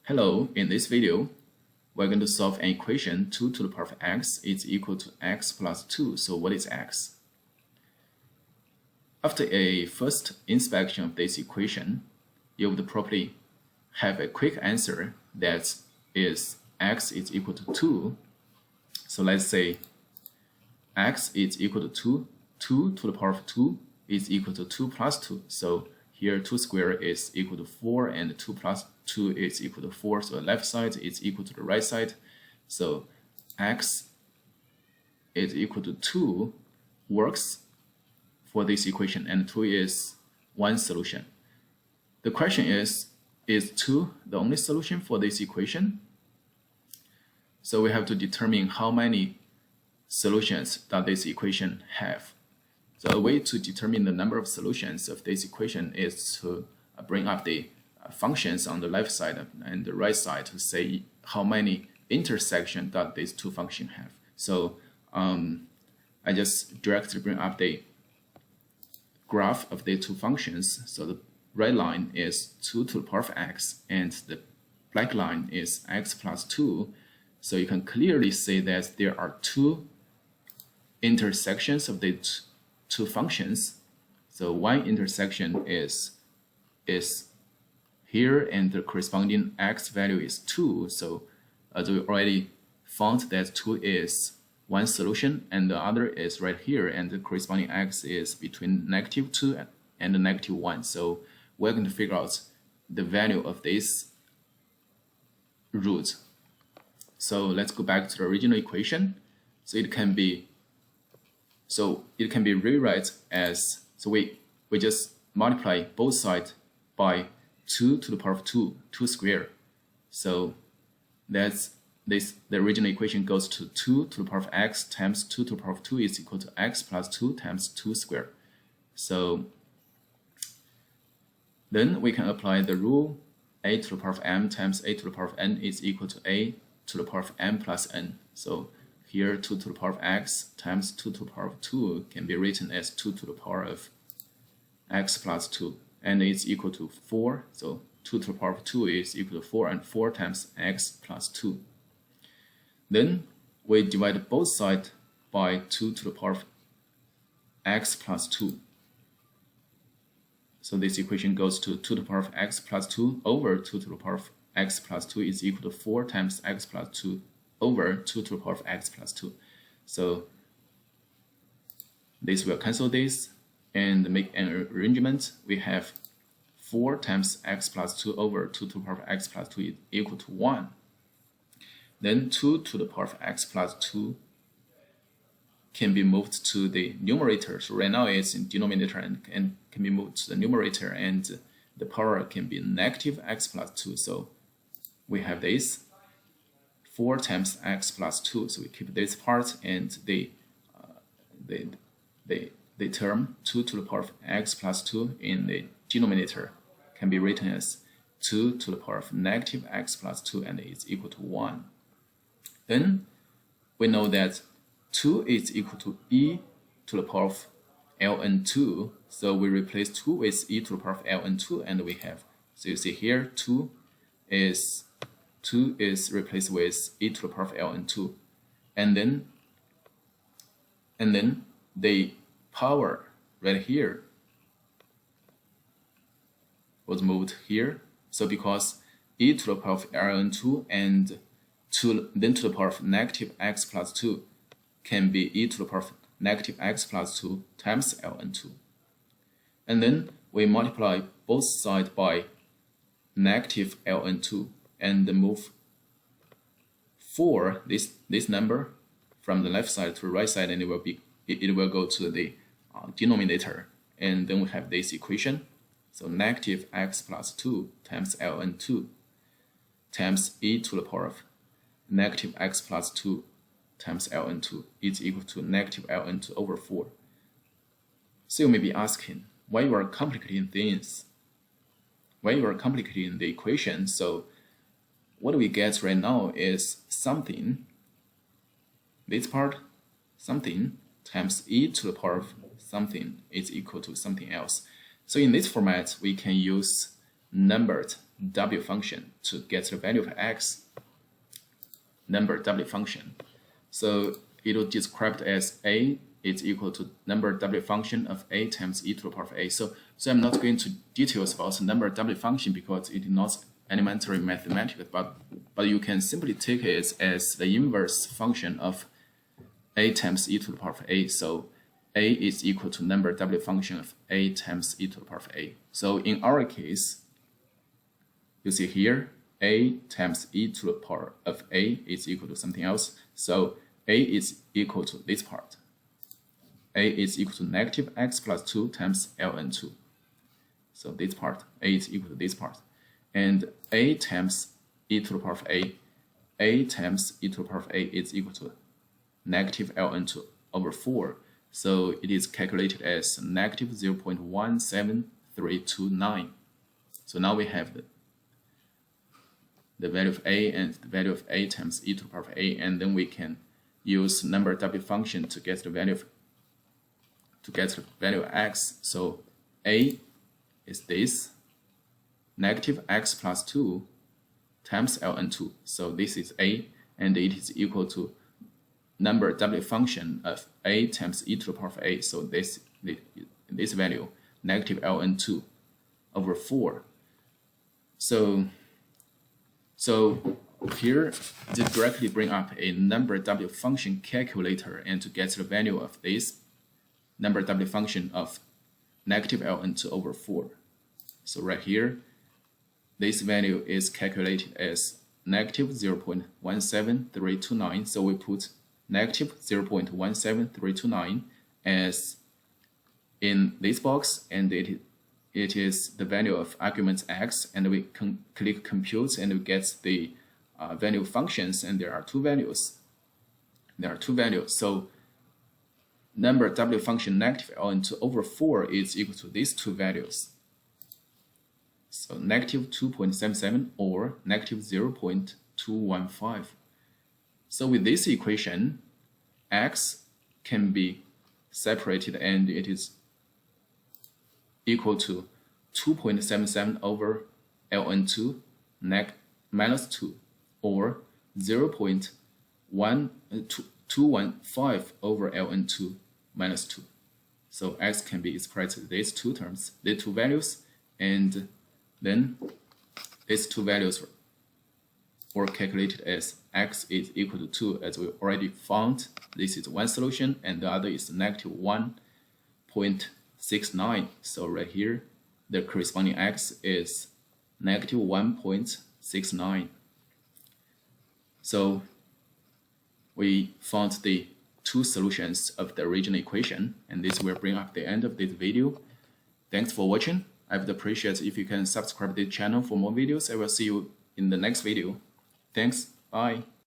Hello, in this video, we're going to solve an equation 2 to the power of x is equal to x plus 2. So what is x? After a first inspection of this equation, you would probably have a quick answer that is x is equal to 2. So let's say x is equal to 2 to the power of 2 is equal to 2 plus 2. So here 2 squared is equal to 4 and 2 plus 2 is equal to 4. So the left side is equal to the right side. So x is equal to 2 works for this equation, and 2 is one solution. The question is 2 the only solution for this equation? So we have to determine how many solutions does this equation have. So a way to determine the number of solutions of this equation is to bring up the functions on the left side and the right side to say how many intersections that these two functions have. So I just directly bring up the graph of the two functions. So the red line is 2 to the power of x and the black line is x plus 2. So you can clearly see that there are two intersections of the two functions. So one intersection is here and the corresponding x value is 2. So as we already found that 2 is one solution and the other is right here, and the corresponding x is between -2 and -1. So we're going to figure out the value of this root. So let's go back to the original equation. So it can be rewrite as, so we just multiply both sides by 2 to the power of 2 squared. So that's the original equation goes to 2 to the power of x times 2 to the power of 2 is equal to x plus 2 times 2 squared. So then we can apply the rule a to the power of m times a to the power of n is equal to a to the power of m plus n. So here 2 to the power of x times 2 to the power of 2 can be written as 2 to the power of x plus 2, and it's equal to 4. So 2 to the power of 2 is equal to 4, and 4 times x plus 2. Then we divide both sides by 2 to the power of x plus 2. So this equation goes to 2 to the power of x plus 2 over 2 to the power of x plus 2 is equal to 4 times x plus 2 over 2 to the power of x plus 2. So this will cancel this and make an arrangement. We have 4 times x plus 2 over 2 to the power of x plus 2 is equal to 1. Then 2 to the power of x plus 2 can be moved to the numerator. So right now it's in denominator and can be moved to the numerator, and the power can be negative x plus 2. So we have this 4 times x plus 2. So we keep this part, and the term 2 to the power of x plus 2 in the denominator can be written as 2 to the power of negative x plus 2, and it's equal to 1. Then we know that 2 is equal to e to the power of ln2. So we replace 2 with e to the power of ln2, and we have, so you see here 2 is replaced with e to the power of ln2, and then the power right here was moved here. So because e to the power of ln2 and then to the power of negative x plus 2 can be e to the power of negative x plus 2 times ln2. And then we multiply both sides by negative ln2 and move 4, this number, from the left side to the right side, and it will go to the denominator, and then we have this equation. So negative x plus 2 times ln2 times e to the power of negative x plus 2 times ln2 is equal to negative ln2 over 4. So you may be asking, why you are complicating things? Why you are complicating the equation? So what we get right now is something, this part, something times e to the power of something is equal to something else. So in this format, we can use numbered W function to get the value of x, number W function. So it will describe it as A is equal to number W function of A times e to the power of A. So I'm not going to details about the number W function because it is not elementary mathematics, but you can simply take it as the inverse function of A times e to the power of A. So A is equal to number W function of A times e to the power of A. So in our case, you see here, A times e to the power of A is equal to something else. So A is equal to this part. A is equal to negative x plus 2 times ln2. So this part, A is equal to this part. And A times e to the power of A times e to the power of A is equal to negative ln2 over 4. So it is calculated as negative 0.17329. So now we have the value of A and the value of A times e to the power of A, and then we can use number W function to get the value of x. So A is this negative x plus 2 times ln2. So this is A, and it is equal to number W function of A times e to the power of A. So this value, negative ln2 over 4. So here, they directly bring up a number W function calculator and to get the value of this number W function of negative ln2 over 4. So right here, this value is calculated as negative 0.17329. So we put negative 0.17329 as in this box, and it is the value of argument x, and we click compute and we get the value functions, and there are two values. So number W function negative ln2 over 4 is equal to these two values. So negative 2.77 or negative 0.215. So with this equation, x can be separated, and it is equal to 2.77 over ln2 minus 2, or 0.215 over ln2 minus 2. So x can be expressed in these two terms, these two values, and then these two values were calculated as x is equal to 2, as we already found. This is one solution, and the other is negative 1.69. So right here, the corresponding x is negative 1.69. So we found the two solutions of the original equation, and this will bring up the end of this video. Thanks for watching. I would appreciate if you can subscribe to the channel for more videos. I will see you in the next video. Thanks. Bye.